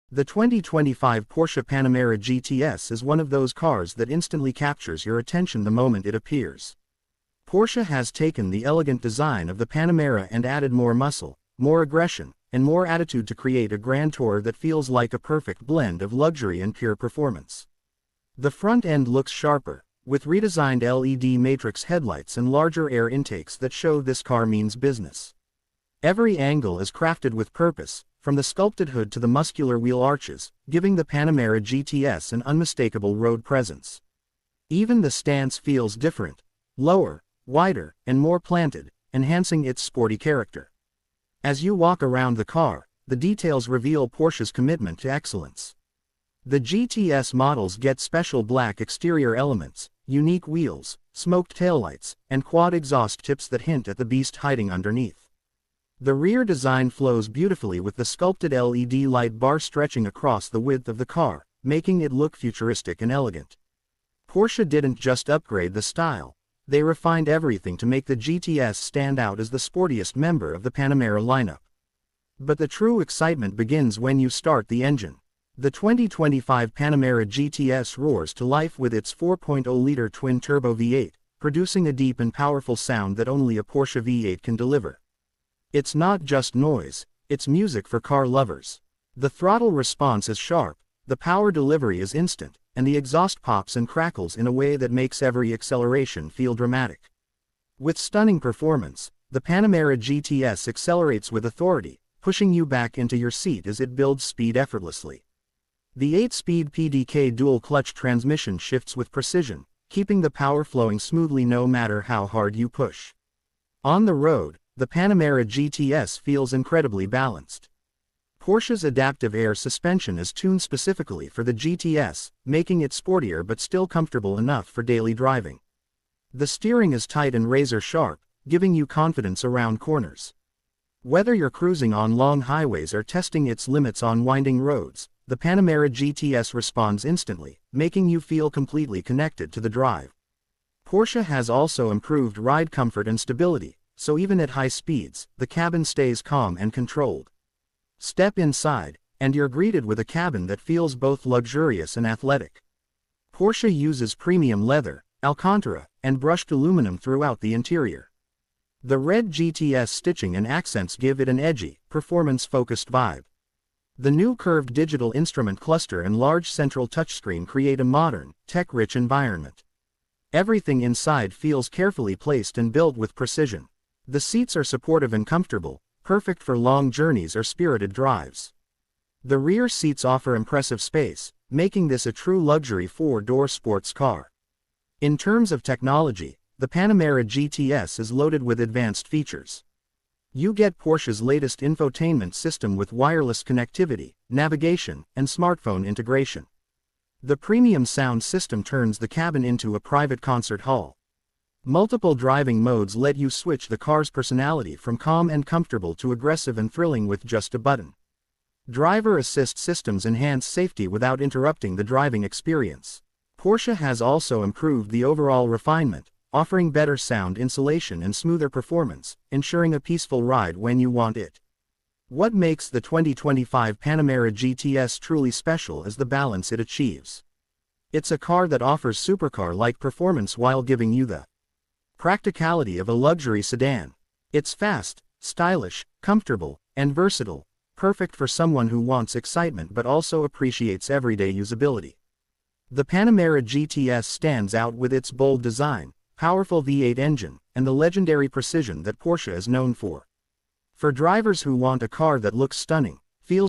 The 2025 Porsche Panamera GTS is one of those cars that instantly captures your attention the moment it appears. Porsche has taken the elegant design of the Panamera and added more muscle, more aggression, and more attitude to create a grand tour that feels like a perfect blend of luxury and pure performance. The front end looks sharper, with redesigned LED matrix headlights and larger air intakes that show this car means business. Every angle is crafted with purpose, from the sculpted hood to the muscular wheel arches, giving the Panamera GTS an unmistakable road presence. Even the stance feels different, lower, wider, and more planted, enhancing its sporty character. As you walk around the car, the details reveal Porsche's commitment to excellence. The GTS models get special black exterior elements, unique wheels, smoked taillights, and quad exhaust tips that hint at the beast hiding underneath. The rear design flows beautifully with the sculpted LED light bar stretching across the width of the car, making it look futuristic and elegant. Porsche didn't just upgrade the style, they refined everything to make the GTS stand out as the sportiest member of the Panamera lineup. But the true excitement begins when you start the engine. The 2025 Panamera GTS roars to life with its 4.0-liter twin-turbo V8, producing a deep and powerful sound that only a Porsche V8 can deliver. It's not just noise, it's music for car lovers. The throttle response is sharp, the power delivery is instant, and the exhaust pops and crackles in a way that makes every acceleration feel dramatic. With stunning performance, the Panamera GTS accelerates with authority, pushing you back into your seat as it builds speed effortlessly. The 8-speed PDK dual-clutch transmission shifts with precision, keeping the power flowing smoothly no matter how hard you push. On the road, the Panamera GTS feels incredibly balanced. Porsche's adaptive air suspension is tuned specifically for the GTS, making it sportier but still comfortable enough for daily driving. The steering is tight and razor-sharp, giving you confidence around corners. Whether you're cruising on long highways or testing its limits on winding roads, the Panamera GTS responds instantly, making you feel completely connected to the drive. Porsche has also improved ride comfort and stability, so even at high speeds, the cabin stays calm and controlled. Step inside, and you're greeted with a cabin that feels both luxurious and athletic. Porsche uses premium leather, Alcantara, and brushed aluminum throughout the interior. The red GTS stitching and accents give it an edgy, performance-focused vibe. The new curved digital instrument cluster and large central touchscreen create a modern, tech-rich environment. Everything inside feels carefully placed and built with precision. The seats are supportive and comfortable, perfect for long journeys or spirited drives. The rear seats offer impressive space, making this a true luxury four-door sports car. In terms of technology, the Panamera GTS is loaded with advanced features. You get Porsche's latest infotainment system with wireless connectivity, navigation, and smartphone integration. The premium sound system turns the cabin into a private concert hall. Multiple driving modes let you switch the car's personality from calm and comfortable to aggressive and thrilling with just a button. Driver assist systems enhance safety without interrupting the driving experience. Porsche has also improved the overall refinement, offering better sound insulation and smoother performance, ensuring a peaceful ride when you want it. What makes the 2025 Panamera GTS truly special is the balance it achieves. It's a car that offers supercar-like performance while giving you the practicality of a luxury sedan. It's fast, stylish, comfortable, and versatile, perfect for someone who wants excitement but also appreciates everyday usability. The Panamera GTS stands out with its bold design, powerful V8 engine, and the legendary precision that Porsche is known for. For drivers who want a car that looks stunning,